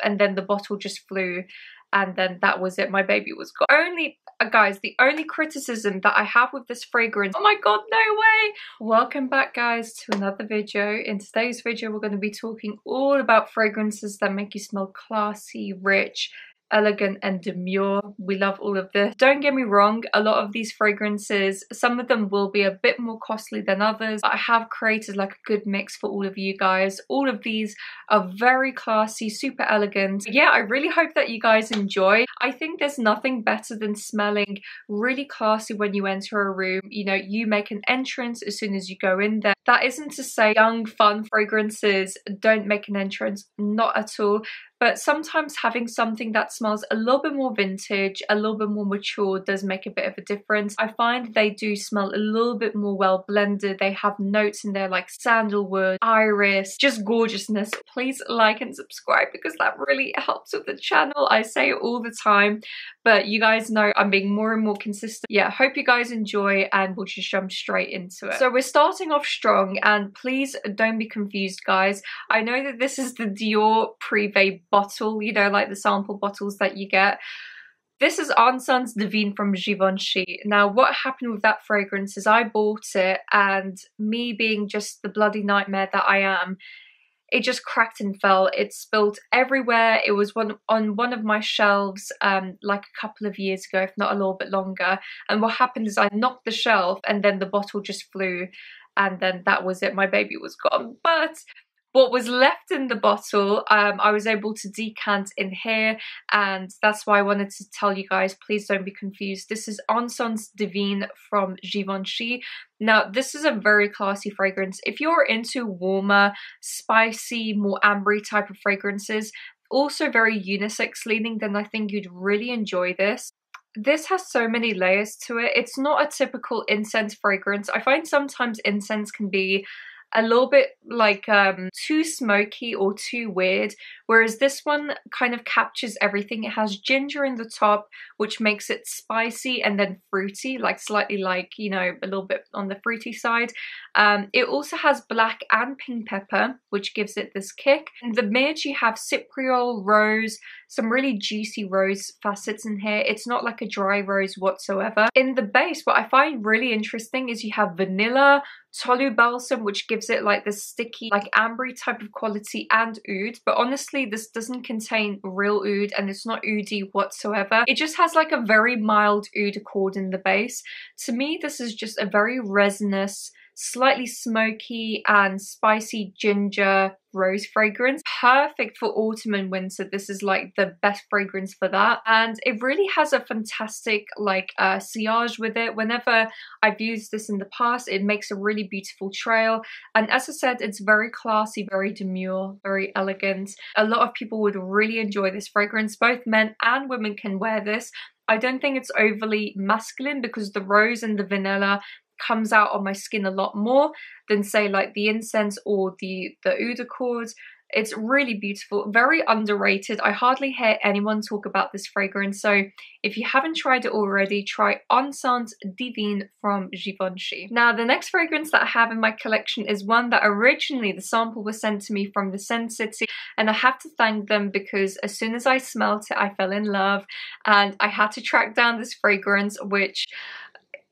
and then the bottle just flew, and then that was it. My baby was gone. Guys, the only criticism that I have with this fragrance, oh my god, no way! Welcome back, guys, to another video. In today's video, we're going to be talking all about fragrances that make you smell classy, rich, elegant and demure. We love all of this. Don't get me wrong, a lot of these fragrances, some of them will be a bit more costly than others. I have created like a good mix for all of you guys. All of these are very classy, super elegant. Yeah, I really hope that you guys enjoy. I think there's nothing better than smelling really classy when you enter a room. You know, you make an entrance as soon as you go in there. That isn't to say young, fun fragrances don't make an entrance, not at all. But sometimes having something that smells a little bit more vintage, a little bit more mature does make a bit of a difference. I find they do smell a little bit more well blended. They have notes in there like sandalwood, iris, just gorgeousness. Please like and subscribe because that really helps with the channel. I say it all the time, but you guys know I'm being more and more consistent. Yeah, hope you guys enjoy and we'll just jump straight into it. So we're starting off strong, and please don't be confused, guys. I know that this is the Dior Privé bottle, you know, like the sample bottles that you get. This is Encens Divin from Givenchy. Now, what happened with that fragrance is I bought it, and me being just the bloody nightmare that I am, it just cracked and fell. It spilled everywhere. It was on one of my shelves like a couple of years ago, if not a little bit longer. And what happened is I knocked the shelf and then the bottle just flew, and then that was it. My baby was gone. But what was left in the bottle, I was able to decant in here, and that's why I wanted to tell you guys, please don't be confused. This is Encens Divin from Givenchy. Now, this is a very classy fragrance. If you're into warmer, spicy, more ambery type of fragrances, also very unisex leaning, then I think you'd really enjoy this. This has so many layers to it. It's not a typical incense fragrance. I find sometimes incense can be a little bit like too smoky or too weird, whereas this one kind of captures everything. It has ginger in the top, which makes it spicy and then fruity, like slightly like, you know, a little bit on the fruity side. It also has black and pink pepper, which gives it this kick. In the mid, you have cypriol, rose, some really juicy rose facets in here. It's not like a dry rose whatsoever. In the base, what I find really interesting is you have vanilla, tolu balsam, which gives it like this sticky, like ambery type of quality, and oud. But honestly, this doesn't contain real oud, and it's not oudy whatsoever. It just has like a very mild oud accord in the base. To me, this is just a very resinous, slightly smoky and spicy ginger rose fragrance. Perfect for autumn and winter. This is like the best fragrance for that, and it really has a fantastic like sillage with it. Whenever I've used this in the past, it makes a really beautiful trail, and as I said, it's very classy, very demure, very elegant. A lot of people would really enjoy this fragrance. Both men and women can wear this. I don't think it's overly masculine because the rose and the vanilla comes out on my skin a lot more than say like the incense or the oud accord. It's really beautiful, very underrated. I hardly hear anyone talk about this fragrance, so if you haven't tried it already, try Encens Divin from Givenchy. Now, the next fragrance that I have in my collection is one that originally the sample was sent to me from the Scent City, and I have to thank them because as soon as I smelt it, I fell in love, and I had to track down this fragrance, which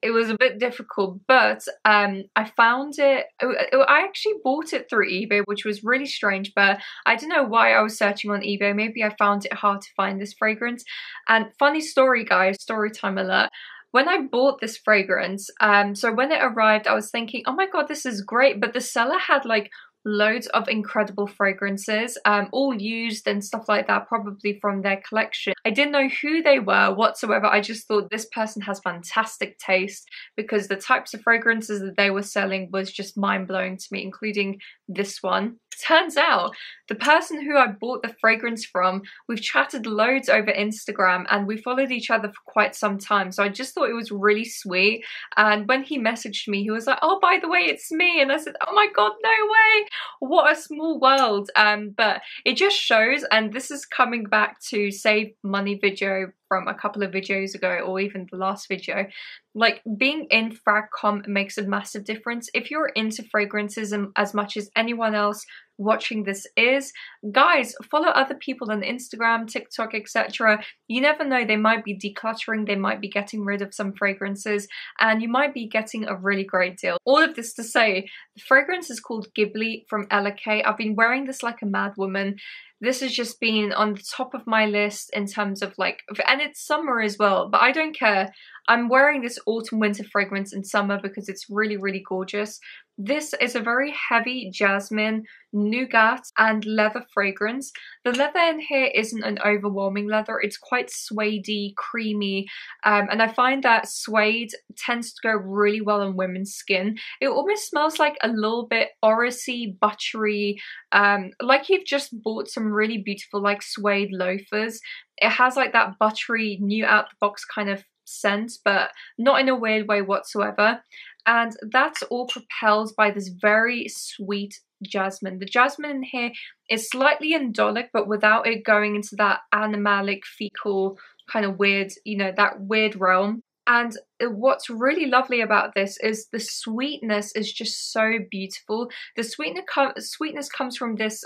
it was a bit difficult, but I found it. I actually bought it through eBay, which was really strange, but I don't know why I was searching on eBay. Maybe I found it hard to find this fragrance. And funny story, guys, story time alert. When I bought this fragrance, so when it arrived, I was thinking, oh my god, this is great, but the seller had like loads of incredible fragrances, all used and stuff like that, probably from their collection. I didn't know who they were whatsoever. I just thought this person has fantastic taste because the types of fragrances that they were selling was just mind-blowing to me, including this one. Turns out the person who I bought the fragrance from, we've chatted loads over Instagram and we followed each other for quite some time, so I just thought it was really sweet. And when he messaged me, he was like, oh, by the way, it's me. And I said, oh my god, no way, what a small world. But it just shows, and this is coming back to Save Money video from a couple of videos ago, or even the last video, like being in frag comp makes a massive difference. If you're into fragrances as much as anyone else watching this is, guys, follow other people on Instagram, TikTok, etc. You never know, they might be decluttering, they might be getting rid of some fragrances, and you might be getting a really great deal. All of this to say, the fragrance is called Ghibli from Malaquais. I've been wearing this like a mad woman. This has just been on the top of my list in terms of like, and it's summer as well, but I don't care. I'm wearing this autumn winter fragrance in summer because it's really, really gorgeous. This is a very heavy jasmine, nougat and leather fragrance. The leather in here isn't an overwhelming leather. It's quite suede-y, creamy, and I find that suede tends to go really well on women's skin. It almost smells like a little bit orrisy, buttery, like you've just bought some really beautiful like suede loafers. It has like that buttery, new out the box kind of scent, but not in a weird way whatsoever. And that's all propelled by this very sweet jasmine. The jasmine in here is slightly indolic, but without it going into that animalic, fecal kind of weird, you know, that weird realm. And what's really lovely about this is the sweetness is just so beautiful. The sweetness comes from this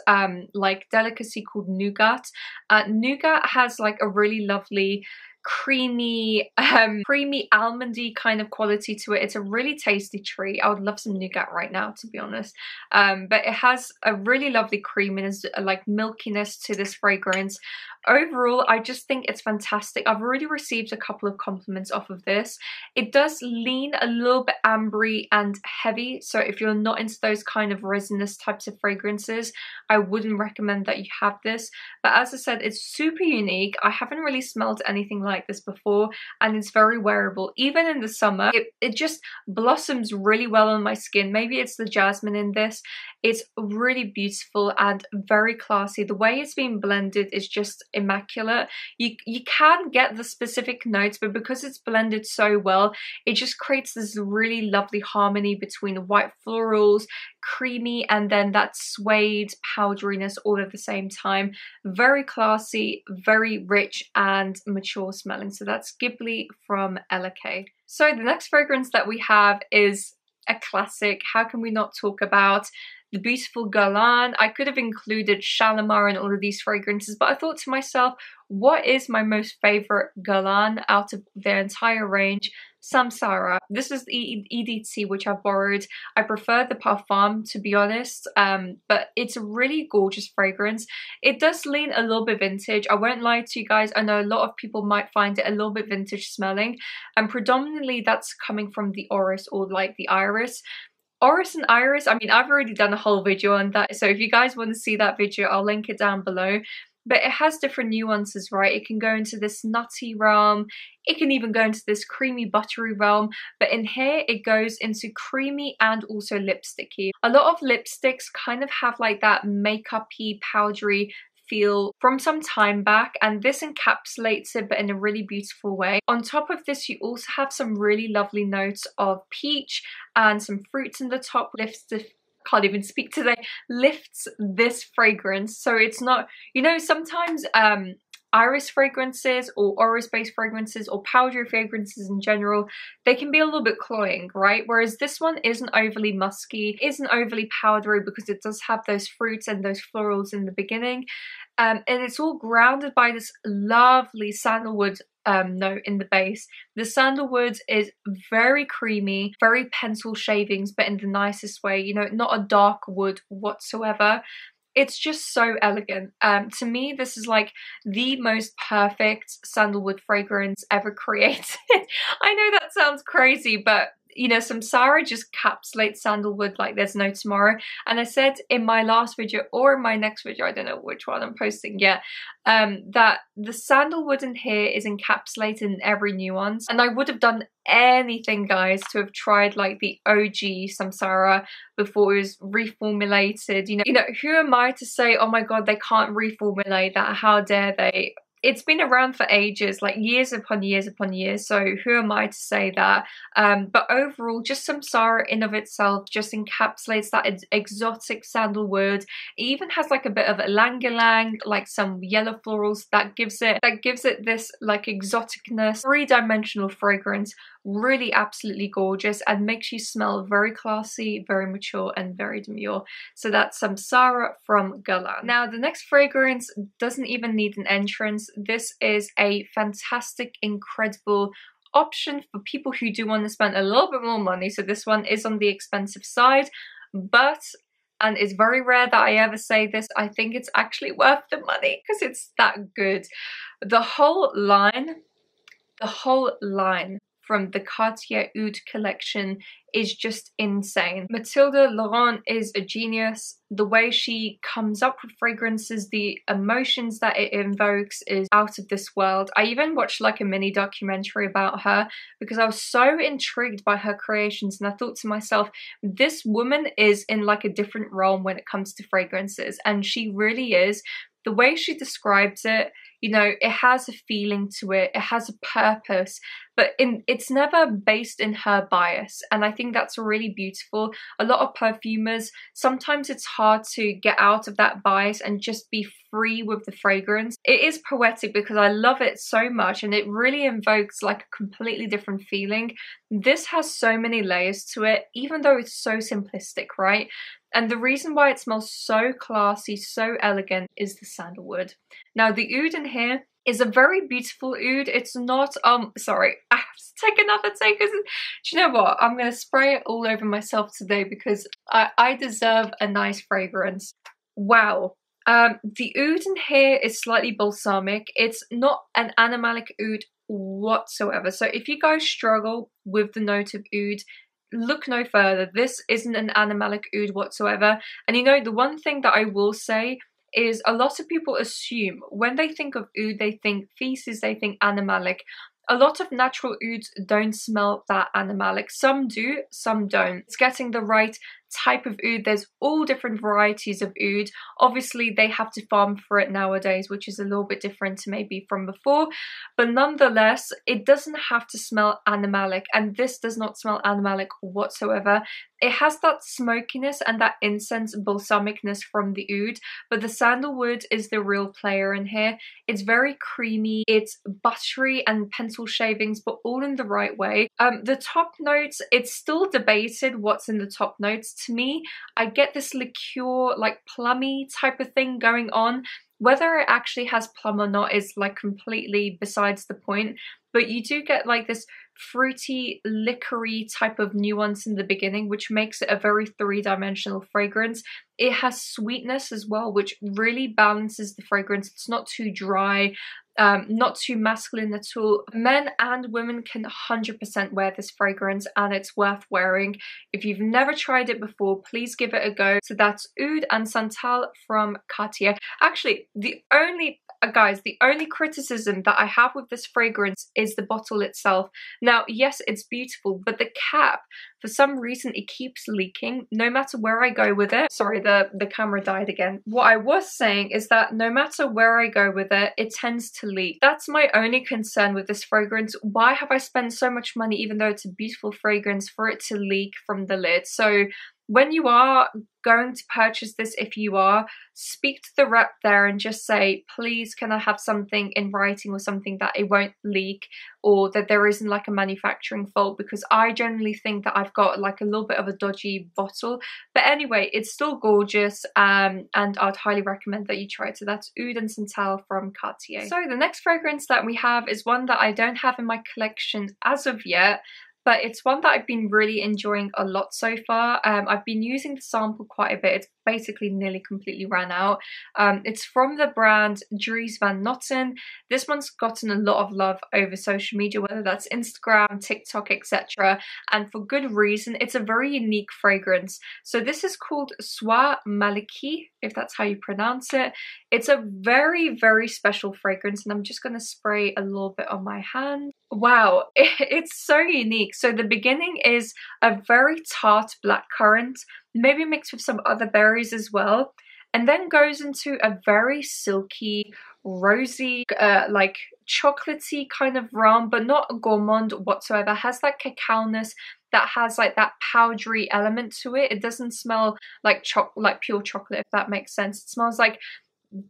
like delicacy called nougat. Nougat has like a really lovely creamy almondy kind of quality to it. It's a really tasty treat. I would love some nougat right now, to be honest. But it has a really lovely creaminess, like milkiness to this fragrance. Overall, I just think it's fantastic. I've already received a couple of compliments off of this. It does lean a little bit ambery and heavy, so if you're not into those kind of resinous types of fragrances, I wouldn't recommend that you have this. But as I said, it's super unique. I haven't really smelled anything like this before, and it's very wearable. Even in the summer, it just blossoms really well on my skin. Maybe it's the jasmine in this. It's really beautiful and very classy. The way it's been blended is just immaculate. You can get the specific notes, but because it's blended so well, it just creates this really lovely harmony between white florals, creamy, and then that suede powderiness all at the same time. Very classy, very rich and mature smelling. So that's Ghibli from Malaquais. So the next fragrance that we have is a classic. How can we not talk about the beautiful Guerlain? I could have included Shalimar and all of these fragrances, but I thought to myself, what is my most favorite Guerlain out of their entire range? Samsara. This is the EDT which I borrowed. I prefer the Parfum, to be honest, but it's a really gorgeous fragrance. It does lean a little bit vintage. I won't lie to you guys. I know a lot of people might find it a little bit vintage smelling, and predominantly that's coming from the orris or like the iris. Orris and iris, I mean, I've already done a whole video on that, so if you guys want to see that video, I'll link it down below. But it has different nuances, right? It can go into this nutty realm, it can even go into this creamy buttery realm, but in here it goes into creamy and also lipsticky. A lot of lipsticks kind of have like that makeup-y, powdery feel from some time back, and this encapsulates it but in a really beautiful way. On top of this, you also have some really lovely notes of peach and some fruits in the top. Can't even speak today. Lifts this fragrance, so it's not, you know, sometimes iris fragrances or orris based fragrances or powdery fragrances in general, they can be a little bit cloying, right? Whereas this one isn't overly musky, isn't overly powdery, because it does have those fruits and those florals in the beginning, and it's all grounded by this lovely sandalwood note in the base. The sandalwood is very creamy, very pencil shavings, but in the nicest way, you know, not a dark wood whatsoever. It's just so elegant. To me, this is like the most perfect sandalwood fragrance ever created. I know that sounds crazy, but you know, Samsara just encapsulates sandalwood like there's no tomorrow. And I said in my last video or in my next video, I don't know which one I'm posting yet, that the sandalwood in here is encapsulated in every nuance. And I would have done anything, guys, to have tried like the OG Samsara before it was reformulated. You know, who am I to say, oh my god, they can't reformulate that, how dare they? it's been around for ages, like years upon years upon years, so who am I to say that? But overall, just Samsara in of itself just encapsulates that exotic sandalwood. It even has like a bit of ylang-ylang, like some yellow florals that gives it this like exoticness. Three-dimensional fragrance, really absolutely gorgeous, and makes you smell very classy, very mature, and very demure. So that's Samsara from Guerlain. Now the next fragrance doesn't even need an entrance. This is a fantastic, incredible option for people who do want to spend a little bit more money. So this one is on the expensive side, but, and it's very rare that I ever say this, I think it's actually worth the money because it's that good. The whole line from the Cartier Oud collection is just insane. Mathilde Laurent is a genius. The way she comes up with fragrances, the emotions that it invokes is out of this world. I even watched like a mini documentary about her because I was so intrigued by her creations, and I thought to myself, this woman is in like a different realm when it comes to fragrances, and she really is. The way she describes it, you know, it has a feeling to it, it has a purpose, but it's never based in her bias, and I think that's really beautiful. A lot of perfumers, sometimes it's hard to get out of that bias and just be free with the fragrance. It is poetic because I love it so much, and it really invokes like a completely different feeling. This has so many layers to it, even though it's so simplistic, right? And the reason why it smells so classy, so elegant, is the sandalwood. Now the oud in here is a very beautiful oud. It's not, sorry, I have to take another take. Do you know what? I'm going to spray it all over myself today because I deserve a nice fragrance. Wow. The oud in here is slightly balsamic. It's not an animalic oud whatsoever. So if you guys struggle with the note of oud, look no further. This isn't an animalic oud whatsoever. And you know, the one thing that I will say is a lot of people assume when they think of oud, they think feces, they think animalic. A lot of natural ouds don't smell that animalic. Some do, some don't. It's getting the right type of oud. There's all different varieties of oud. Obviously they have to farm for it nowadays, which is a little bit different to maybe from before, but nonetheless it doesn't have to smell animalic, and this does not smell animalic whatsoever. It has that smokiness and that incense balsamicness from the oud, but the sandalwood is the real player in here. It's very creamy, it's buttery and pencil shavings, but all in the right way. The top notes, it's still debated what's in the top notes. To me, I get this liqueur, like plummy type of thing going on. Whether it actually has plum or not is like completely besides the point, but you do get like this fruity, liquor-y type of nuance in the beginning, which makes it a very three-dimensional fragrance. It has sweetness as well, which really balances the fragrance. It's not too dry, not too masculine at all. Men and women can 100% wear this fragrance, and it's worth wearing. If you've never tried it before, please give it a go. So that's Oud Santal from Cartier. Actually, the only criticism that I have with this fragrance is the bottle itself. Now, yes, it's beautiful, but the cap, for some reason, it keeps leaking no matter where I go with it. Sorry, the camera died again. What I was saying is that no matter where I go with it, it tends to leak. That's my only concern with this fragrance. Why have I spent so much money, even though it's a beautiful fragrance, for it to leak from the lid? So when you are going to purchase this, if you are, speak to the rep there and just say, please, can I have something in writing or something that it won't leak, or that there isn't like a manufacturing fault, because I generally think that I've got like a little bit of a dodgy bottle. But anyway, it's still gorgeous, and I'd highly recommend that you try it. So that's Oud Santal from Cartier. So the next fragrance that we have is one that I don't have in my collection as of yet, but it's one that I've been really enjoying a lot so far. I've been using the sample quite a bit. It's basically nearly completely ran out. It's from the brand Dries van Noten. This one's gotten a lot of love over social media, whether that's Instagram, TikTok, etc. And for good reason. It's a very unique fragrance. So this is called Soie Malaquais, if that's how you pronounce it. It's a very, very special fragrance, and I'm just going to spray a little bit on my hand. Wow, it's so unique. So the beginning is a very tart blackcurrant, maybe mixed with some other berries as well, and then goes into a very silky, rosy, like chocolatey kind of realm, but not gourmand whatsoever. It has that cacao-ness that has like that powdery element to it. It doesn't smell like pure chocolate, if that makes sense. It smells like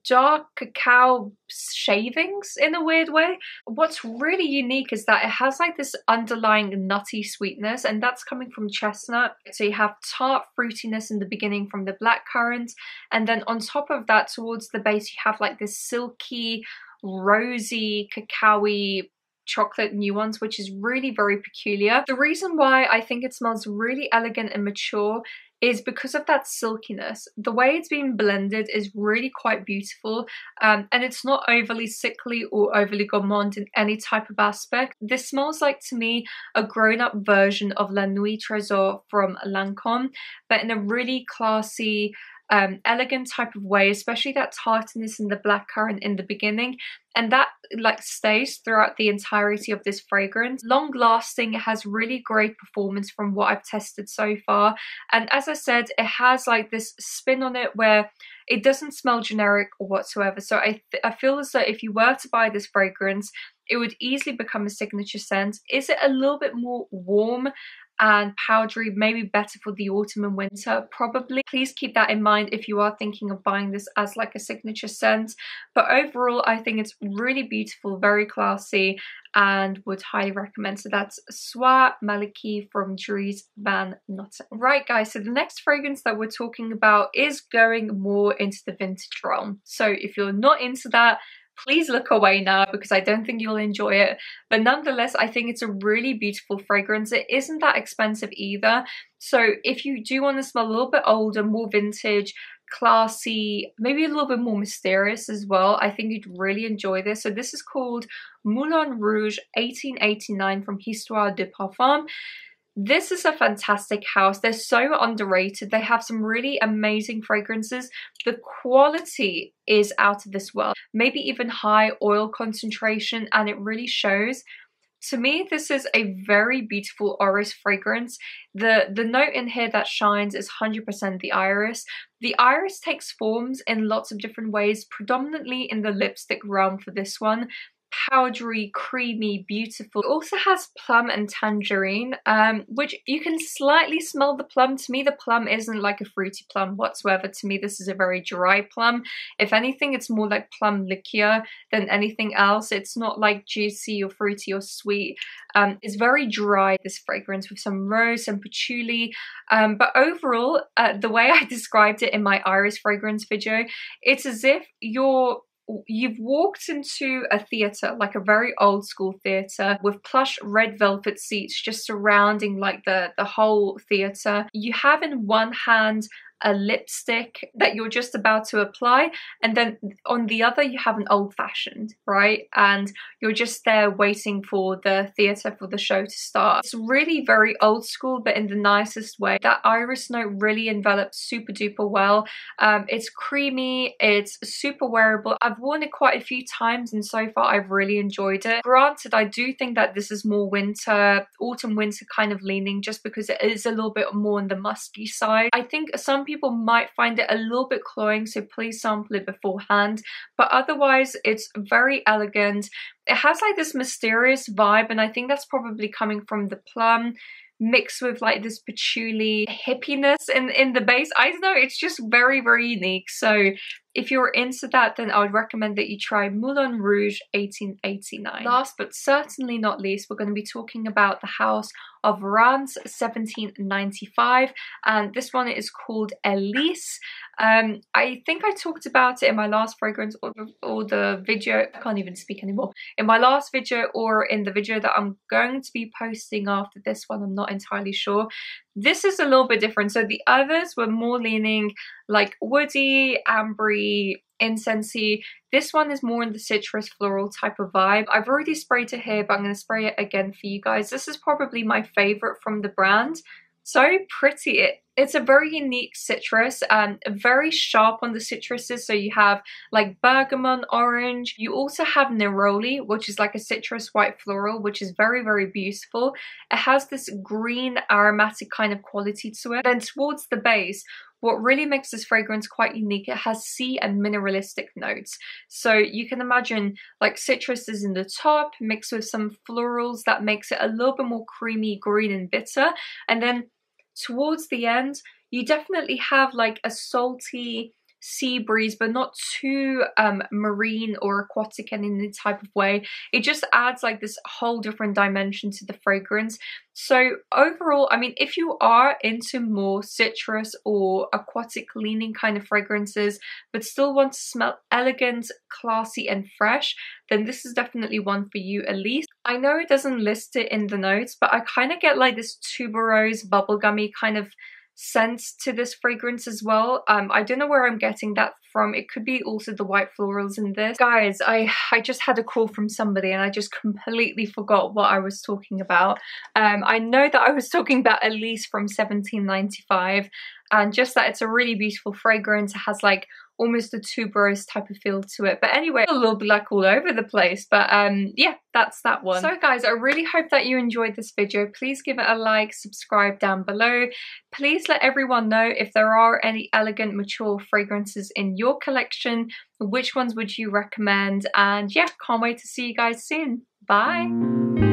dark cacao shavings in a weird way. What's really unique is that it has like this underlying nutty sweetness, and that's coming from chestnut. So you have tart fruitiness in the beginning from the blackcurrant, and then on top of that, towards the base, you have like this silky, rosy, cacao-y chocolate nuance, which is really very peculiar. The reason why I think it smells really elegant and mature is because of that silkiness. The way it's been blended is really quite beautiful, and it's not overly sickly or overly gourmand in any type of aspect. This smells like, to me, a grown-up version of La Nuit Trésor from Lancôme, but in a really classy, elegant type of way, especially that tartness in the blackcurrant in the beginning, and that like stays throughout the entirety of this fragrance. Long lasting, it has really great performance from what I've tested so far, and as I said, it has like this spin on it where it doesn't smell generic or whatsoever. So I feel as though if you were to buy this fragrance, it would easily become a signature scent. Is it a little bit more warm and powdery, maybe better for the autumn and winter? Probably. Please keep that in mind if you are thinking of buying this as like a signature scent. But overall, I think it's really beautiful, very classy, and would highly recommend. So that's Soie Malaquais from Dries van Noten. Right guys, so the next fragrance that we're talking about is going more into the vintage realm. So if you're not into that, please look away now, because I don't think you'll enjoy it. But nonetheless, I think it's a really beautiful fragrance. It isn't that expensive either. So if you do want to smell a little bit older, more vintage, classy, maybe a little bit more mysterious as well, I think you'd really enjoy this. So this is called Moulin Rouge 1889 from Histoires de Parfums. This is a fantastic house. They're so underrated. They have some really amazing fragrances. The quality is out of this world. Maybe even high oil concentration, and it really shows. To me, this is a very beautiful orris fragrance. The note in here that shines is 100% the iris. The iris takes forms in lots of different ways, predominantly in the lipstick realm for this one. Powdery, creamy, beautiful. It also has plum and tangerine, which you can slightly smell the plum. To me, the plum isn't like a fruity plum whatsoever. To me, this is a very dry plum. If anything, it's more like plum liqueur than anything else. It's not like juicy or fruity or sweet. It's very dry, this fragrance, with some rose and patchouli. But overall, the way I described it in my iris fragrance video, it's as if you've walked into a theatre, like a very old school theatre, with plush red velvet seats just surrounding like the whole theatre. You have in one hand a lipstick that you're just about to apply, and then on the other you have an old-fashioned, right? And you're just there waiting for the theatre, for the show to start. It's really very old school, but in the nicest way. That iris note really envelops super duper well. It's creamy, it's super wearable. I've worn it quite a few times, and so far I've really enjoyed it. Granted, I do think that this is more winter, autumn winter kind of leaning, just because it is a little bit more on the musky side. I think some people might find it a little bit cloying, so please sample it beforehand. But otherwise, it's very elegant. It has like this mysterious vibe, and I think that's probably coming from the plum mixed with like this patchouli hippiness in the base. I don't know, it's just very, very unique. So if you're into that, then I would recommend that you try Moulin Rouge 1889. Last but certainly not least, we're going to be talking about the house of Rance 1795, and this one is called Elise. I think I talked about it in my last fragrance or the video, I can't even speak anymore, in my last video or in the video that I'm going to be posting after this one, I'm not entirely sure. This is a little bit different. So the others were more leaning like woody, ambery, incensey. This one is more in the citrus floral type of vibe. I've already sprayed it here, but I'm going to spray it again for you guys. This is probably my favorite from the brand. So pretty. It's a very unique citrus, very sharp on the citruses. So you have like bergamot, orange. You also have neroli, which is like a citrus white floral, which is very, very beautiful. It has this green aromatic kind of quality to it. Then towards the base, what really makes this fragrance quite unique, it has sea and mineralistic notes. So you can imagine like citrus is in the top mixed with some florals that makes it a little bit more creamy, green and bitter. And then towards the end, you definitely have like a salty sea breeze, but not too marine or aquatic in any type of way. It just adds like this whole different dimension to the fragrance. So overall, I mean, if you are into more citrus or aquatic leaning kind of fragrances, but still want to smell elegant, classy and fresh, then this is definitely one for you, Elise. I know it doesn't list it in the notes, but I kind of get like this tuberose, bubblegummy kind of scent to this fragrance as well. I don't know where I'm getting that from. It could be also the white florals in this. Guys, I just had a call from somebody and I just completely forgot what I was talking about. I know that I was talking about Elise from 1795, and just that it's a really beautiful fragrance. It has like almost a tuberose type of feel to it. But anyway, a little bit like all over the place. But yeah, that's that one. So guys, I really hope that you enjoyed this video. Please give it a like, subscribe down below. Please let everyone know if there are any elegant, mature fragrances in your collection. Which ones would you recommend? And yeah, can't wait to see you guys soon. Bye!